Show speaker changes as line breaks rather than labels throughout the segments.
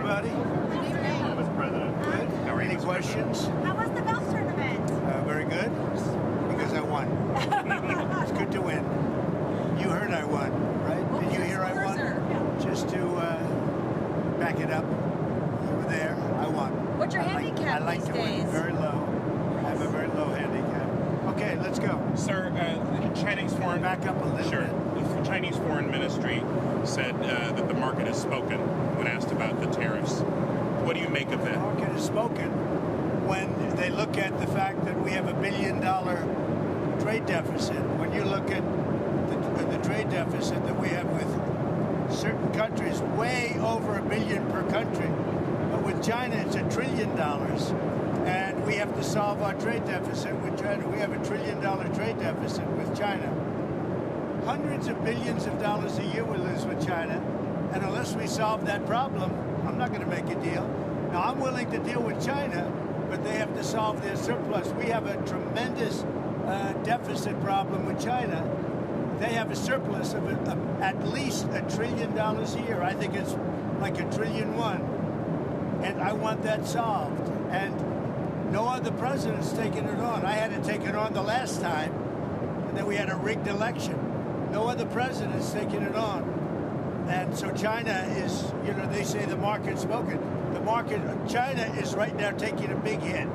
everybody.
Good evening.
Mr. President.
Good. Any questions?
How was the golf tournament?
Very good, because I won. It's good to win. You heard I won, right? Did you hear I won? Just to back it up, you were there, I won.
What's your handicap
I like
these
to win
days?
very low. I have a very low handicap. Okay, let's go.
Sir, the Chinese foreign...
Back up a little
Sure.
bit.
The Chinese Foreign Ministry said that the market has spoken when asked about the tariffs. What do you make of
The
that?
market has spoken when they look at the fact that we have $1 billion trade deficit. When you look at the trade deficit that we have with certain countries, way over $1 billion per country. But with China, it's $1 trillion. And we have to solve our trade deficit with China. We have $1 trillion trade deficit with China. Hundreds of billions of dollars a year we lose with China. And unless we solve that problem, I'm not going to make a deal. Now, I'm willing to deal with China, but they have to solve their surplus. We have a tremendous deficit problem with China. They have a surplus of at least $1 trillion a year. I think it's like $1.1 trillion. And I want that solved. And no other president's taken it on. I had to take it on the last time, and then we had a rigged election. No other president's taken it on. And so China is, you know, they say the market's spoken. The market, China is right now taking a big hit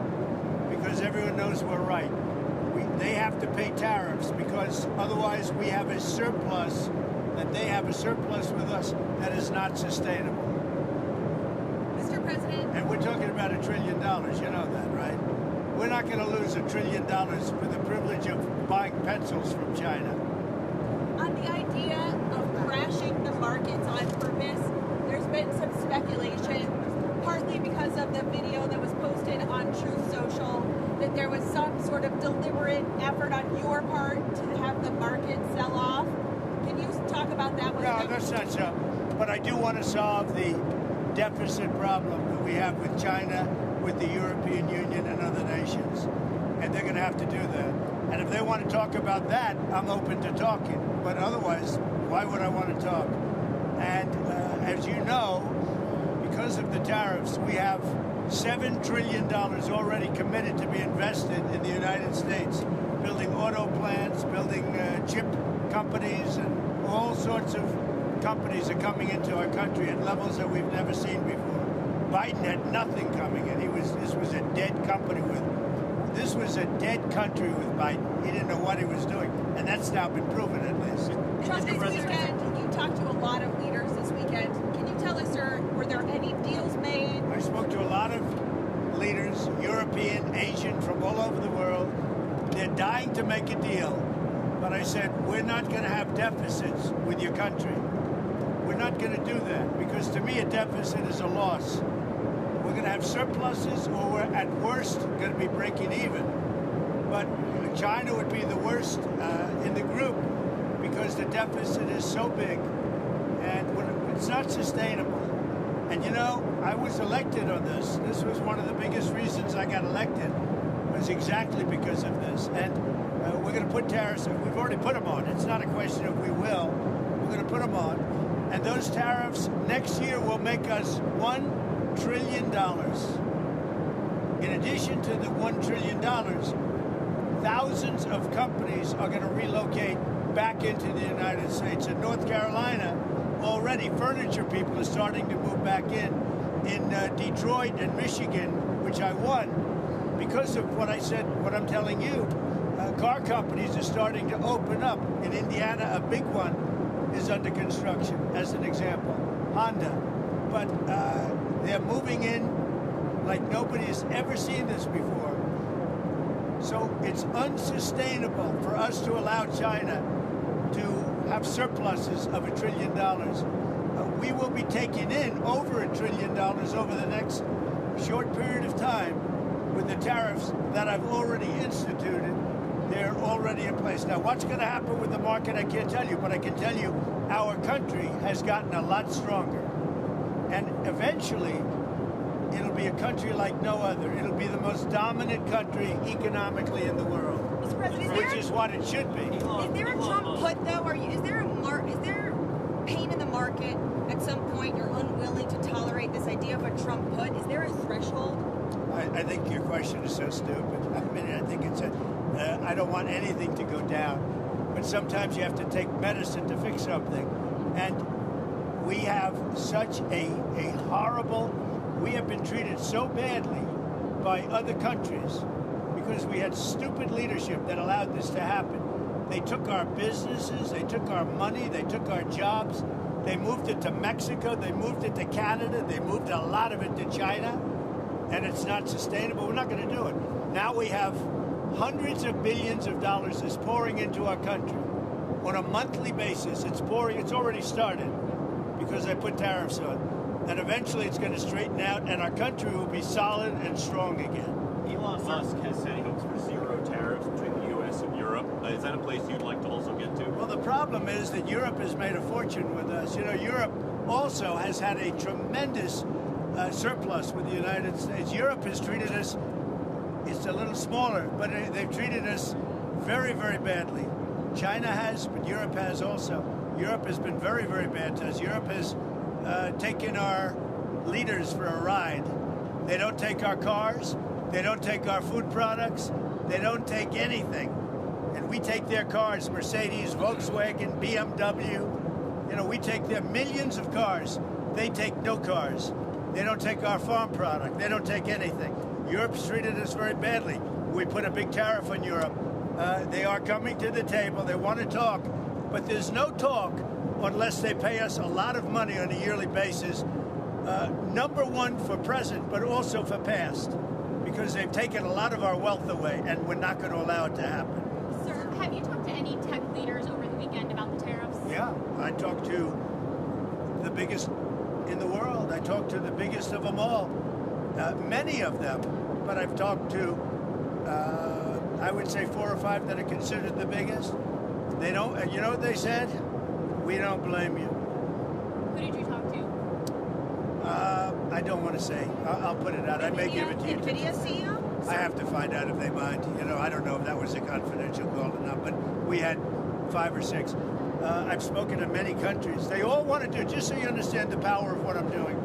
because everyone knows we're right. They have to pay tariffs because otherwise we have a surplus, that they have a surplus with us that is not sustainable.
Mr. President.
And we're talking about $1 trillion, you know that, right? We're not going to lose $1 trillion for the privilege of buying pencils from China.
On the idea of crashing the markets on purpose, there's been some speculation, partly because of the video that was posted on Truth Social, that there was some sort of deliberate effort on your part to have the market sell off. Can you talk about that?
No, that's not so. But I do want to solve the deficit problem that we have with China, with the European Union and other nations. And they're going to have to do that. And if they want to talk about that, I'm open to talking. But otherwise, why would I want to talk? And as you know, because of the tariffs, we have $7 trillion already committed to be invested in the United States, building auto plants, building chip companies, and all sorts of companies are coming into our country at levels that we've never seen before. Biden had nothing coming in. This was a dead country with Biden. He didn't know what he was doing, and that's now been proven at least.
Trump, this weekend, you talked to a lot of leaders this weekend. Can you tell us, sir, were there any deals made?
I spoke to a lot of leaders, European, Asian, from all over the world. They're dying to make a deal. But I said, we're not going to have deficits with your country. We're not going to do that, because to me a deficit is a loss. We're going to have surpluses, or we're at worst going to be breaking even. But China would be the worst in the group because the deficit is so big and it's not sustainable. And you know, I was elected on this. This was one of the biggest reasons I got elected, was exactly because of this. And we're going to put tariffs, we've already put them on. It's not a question of we will. We're going to put them on. And those tariffs next year will make us $1 trillion. In addition to the $1 trillion, thousands of companies are going to relocate back into the United States. In North Carolina, already furniture people are starting to move back in. In Detroit and Michigan, which I won, because of what I said, what I'm telling you, car companies are starting to open up. In Indiana, a big one is under construction, as an example, Honda. But they're moving in like nobody has ever seen this before. So it's unsustainable for us to allow China to have surpluses of $1 trillion. We will be taking in over $1 trillion over the next short period of time with the tariffs that I've already instituted. They're already in place. Now, what's going to happen with the market, I can't tell you, but I can tell you our country has gotten a lot stronger. And eventually, it'll be a country like no other. It'll be the most dominant country economically in the world,
Mr. President,
which is what it should be.
Is there a Trump put though? Is there pain in the market at some point? You're unwilling to tolerate this idea of a
think your question is so stupid. I mean, I think it's I don't want anything to go down, but sometimes you have to take medicine to fix something. And we have such a horrible, we have been treated so badly by other countries because we had stupid leadership that allowed this to happen. They took our businesses, they took our money, they took our jobs, they moved it to Mexico, they moved it to Canada, they moved a lot of it to China, and it's not sustainable. We're not going to do it. Now we have hundreds of billions of dollars is pouring into our country. On a monthly basis, it's pouring, it's already started because they put tariffs on. And eventually it's going to straighten out and our country will be solid and strong again.
Elon Musk has said he hopes for zero tariffs between the U.S. and Europe. Is that a place you'd like to also get to?
Well, the problem is that Europe has made a fortune with us. You know, Europe also has had a tremendous surplus with the United States. Europe has treated us, it's a little smaller, but they've treated us very, very badly. China has, but Europe has also. Europe has been very, very bad to us. Europe has taken our leaders for a ride. They don't take our cars. They don't take our food products. They don't take anything. And we take their cars, Mercedes, Volkswagen, BMW. You know, we take their millions of cars. They take no cars. They don't take our farm product. They don't take anything. Europe's treated us very badly. We put a big tariff on Europe. They are coming to the table. They want to talk. But there's no talk unless they pay us a lot of money on a yearly basis. Number one for present, but also for past. Because they've taken a lot of our wealth away, and we're not going to allow it to happen.
Sir, have you talked to any tech leaders over the weekend about the tariffs?
Yeah, I talked to the biggest in the world. I talked to the biggest of them all. Many of them, but I've talked to, I would say 4 or 5 that are considered the biggest. They don't, and you know what they said? We don't blame you.
Who did you talk to?
I don't want to say. I'll put it out. I may give it to you.
NVIDIA CEO?
I have to find out if they mind. You know, I don't know if that was a confidential call or not, but we had 5 or 6. I've spoken to many countries. They all want to do, just so you understand the power of what I'm doing.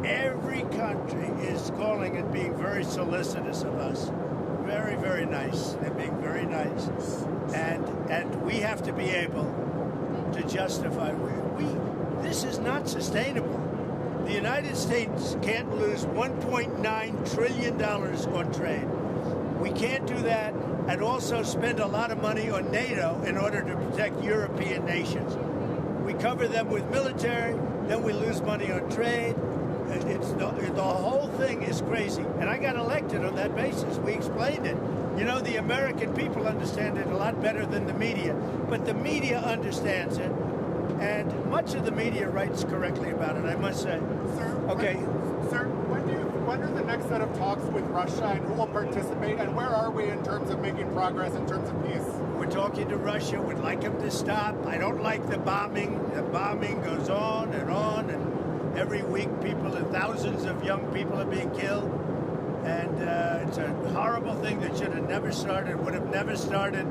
Every country is calling and being very solicitous of us. Very, very nice. They're being very nice. And we have to be able to justify. This is not sustainable. The United States can't lose $1.9 trillion on trade. We can't do that and also spend a lot of money on NATO in order to protect European nations. We cover them with military, then we lose money on trade. The whole thing is crazy. And I got elected on that basis. We explained it. You know, the American people understand it a lot better than the media. But the media understands it. And much of the media writes correctly about it, I must say.
Sir,
Okay.
When are the next set of talks with Russia, and who will participate, and where are we in terms of making progress in terms of peace?
We're talking to Russia. We'd like them to stop. I don't like the bombing. The bombing goes on, and every week thousands of young people are being killed. And it's a horrible thing that should have never started, would have never started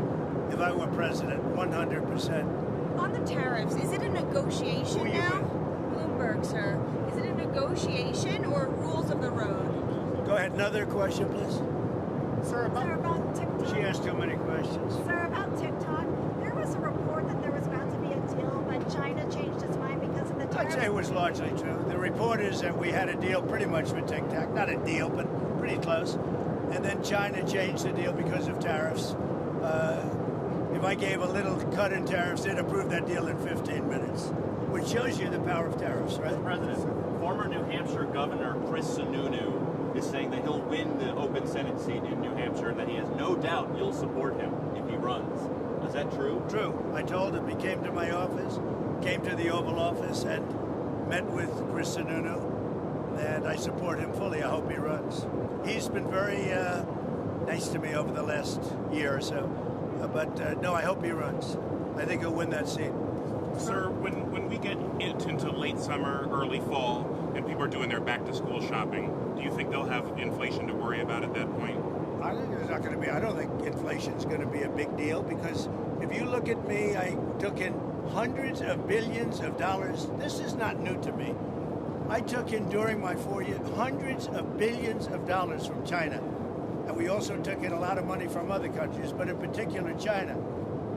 if I were president, 100%.
On the tariffs, is it a negotiation
Who are you
now?
with?
Bloomberg, sir. Is it a negotiation or rules of the road?
Go ahead, another question, please.
Sir,
About TikTok.
She asked too many questions.
Sir, about TikTok, there was a report that there was about to be a deal, but China changed its mind because of the
I'd
tariffs.
say it was largely true. The report is that we had a deal pretty much for TikTok. Not a deal, but pretty close. And then China changed the deal because of tariffs. If I gave a little cut in tariffs, they'd approve that deal in 15 minutes, which shows you the power of tariffs, right?
Mr. President, former New Hampshire Governor Chris Sununu is saying that he'll win the open Senate seat in New Hampshire and that he has no doubt you'll support him if he runs. Is that true?
True. I told him. He came to my office, came to the Oval Office, and met with Chris Sununu, and I support him fully. I hope he runs. He's been very nice to me over the last year or so. But no, I hope he runs. I think he'll win that seat.
Sir, when we get into late summer, early fall, and people are doing their back-to-school shopping, do you think they'll have inflation to worry about at that point?
I think there's not going to be. I don't think inflation's going to be a big deal because if you look at me, I took in hundreds of billions of dollars. This is not new to me. I took in during my 4 years hundreds of billions of dollars from China. And we also took in a lot of money from other countries, but in particular China,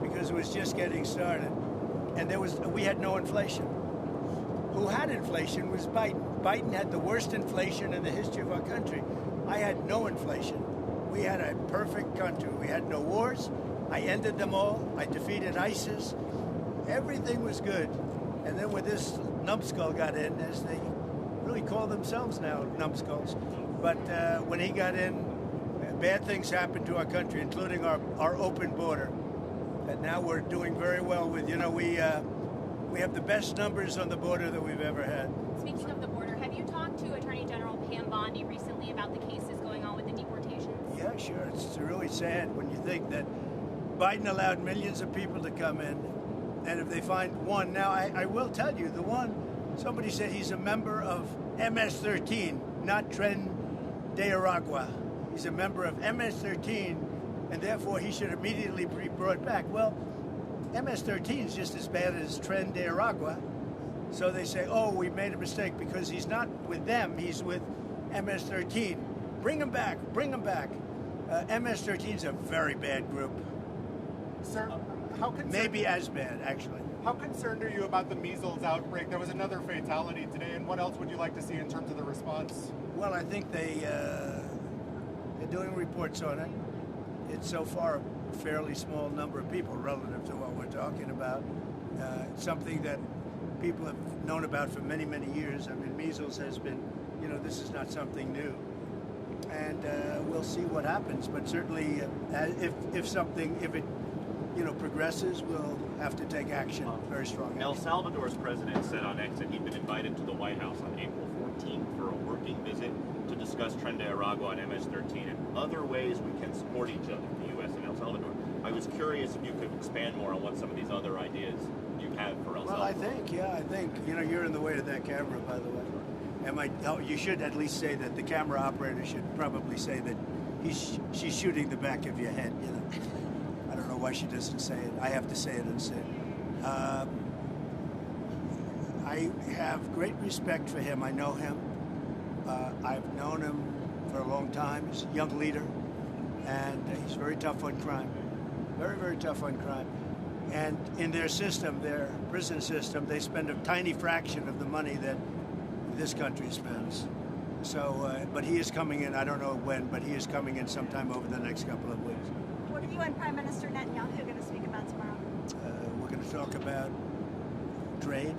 because it was just getting started. And we had no inflation. Who had inflation was Biden. Biden had the worst inflation in the history of our country. I had no inflation. We had a perfect country. We had no wars. I ended them all. I defeated ISIS. Everything was good. And then when this numbskull got in, as they really call themselves now, numbskulls, but when he got in, bad things happened to our country, including our open border. And now we're doing very well with, we have the best numbers on the border that we've ever had.
Speaking of the border, have you talked to Attorney General Pam Bondi recently about the cases going on with the deportations?
Yeah, sure. It's really sad when you think that Biden allowed millions of people to come in, and if they find one, now I will tell you, the one, somebody said he's a member of MS-13, not Tren de Aragua. He's a member of MS-13, and therefore he should immediately be brought back. Well, MS-13 is just as bad as Tren de Aragua. So they say, oh, we made a mistake because he's not with them, he's with MS-13. Bring him back, bring him back. MS-13 is a very bad group.
Sir, how concerned...
Maybe as bad, actually.
How concerned are you about the measles outbreak? There was another fatality today, and what else would you like to see in terms of the response?
Well, I think they're doing reports on it. It's so far a fairly small number of people relative to what we're talking about. Something that people have known about for many, many years. I mean, measles has been, this is not something new. And we'll see what happens. But certainly, if it progresses, we'll have to take action, very strong action.
El Salvador's president said on X that he'd been invited to the White House on April 14th for a working visit to discuss Tren de Aragua and MS-13 and other ways we can support each other, the U.S. and El Salvador. I was curious if you could expand more on what some of these other ideas you have for El Salvador.
Well, I think, you're in the way of that camera, by the way. You should at least say that the camera operator should probably say that she's shooting the back of your head, I don't know why she doesn't say it. I have to say it instead. I have great respect for him. I know him. I've known him for a long time. He's a young leader, and he's very tough on crime. Very, very tough on crime. And in their system, their prison system, they spend a tiny fraction of the money that this country spends. So, but he is coming in, I don't know when, but he is coming in sometime over the next couple of weeks.
What are you and Prime Minister Netanyahu going to speak about tomorrow?
We're going to talk about trade,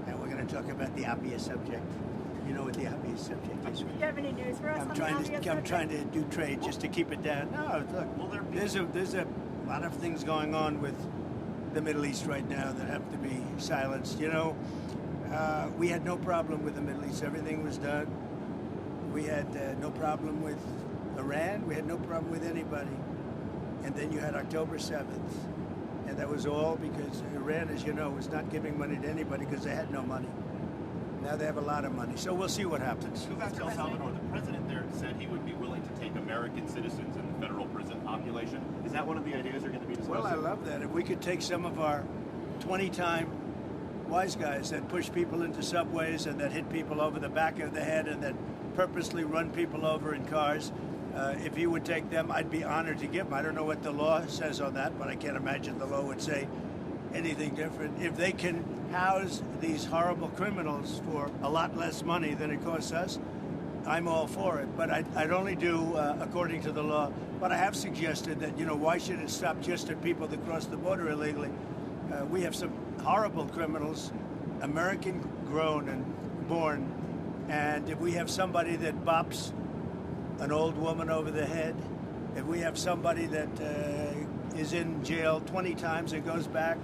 and we're going to talk about the obvious subject. You know what the obvious subject is?
Do you have any news for us on the obvious subject?
I'm trying to do trade just to keep it down. No, look, there's a lot of things going on with the Middle East right now that have to be silenced. We had no problem with the Middle East. Everything was done. We had no problem with Iran. We had no problem with anybody. And then you had October 7th. And that was all because Iran, as you know, was not giving money to anybody because they had no money. Now they have a lot of money. So we'll see what happens.
Go back to El Salvador. The president there said he would be willing to take American citizens in the federal prison population. Is that one of the ideas you're going to be discussing?
Well, I love that. If we could take some of our 20-time wise guys that push people into subways and that hit people over the back of the head and that purposely run people over in cars, if he would take them, I'd be honored to give them. I don't know what the law says on that, but I can't imagine the law would say anything different. If they can house these horrible criminals for a lot less money than it costs us, I'm all for it. But I'd only do according to the law. But I have suggested that, why should it stop just at people that cross the border illegally? We have some horrible criminals, American grown and born. And if we have somebody that bops an old woman over the head, if we have somebody that is in jail 20 times and goes back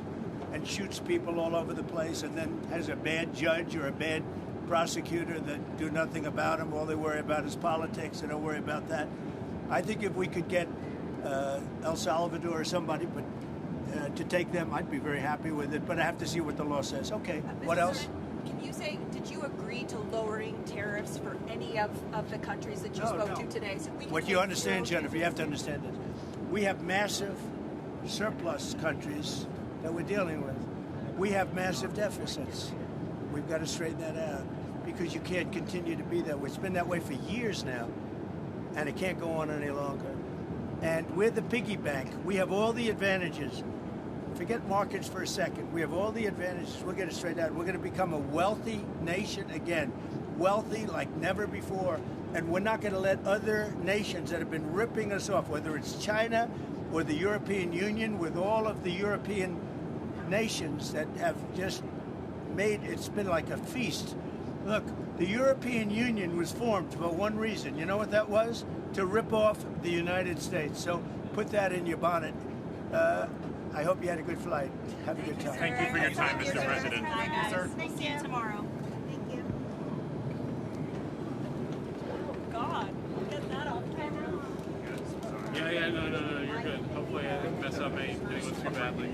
and shoots people all over the place and then has a bad judge or a bad prosecutor that do nothing about him, all they worry about is politics, they don't worry about that. I think if we could get El Salvador or somebody to take them, I'd be very happy with it, but I have to see what the law says. Okay, what else?
Can you say, did you agree to lowering tariffs for any of the countries that you spoke to today? So we can
what you understand, Jennifer, you have to understand this. We have massive surplus countries that we're dealing with. We have massive deficits. We've got to straighten that out because you can't continue to be that way. It's been that way for years now. and it can't go on any longer. And we're the piggy bank. We have all the advantages. Forget markets for a second. We have all the advantages. We'll get it straight out. We're going to become a wealthy nation again, wealthy like never before. And we're not going to let other nations that have been ripping us off, whether it's China or the European Union, with all of the European nations that have just made it's been like a feast. Look, the European Union was formed for one reason. You know what that was? To rip off the United States. So put that in your bonnet. I hope you had a good flight. Have a good time.
Thank you for your time, Mr. President.
Bye, guys.
Sir.
We'll see you tomorrow.
Thank you.
Oh, God. Get that off camera.
Yeah, no, you're good. Hopefully I didn't mess up anyone too badly.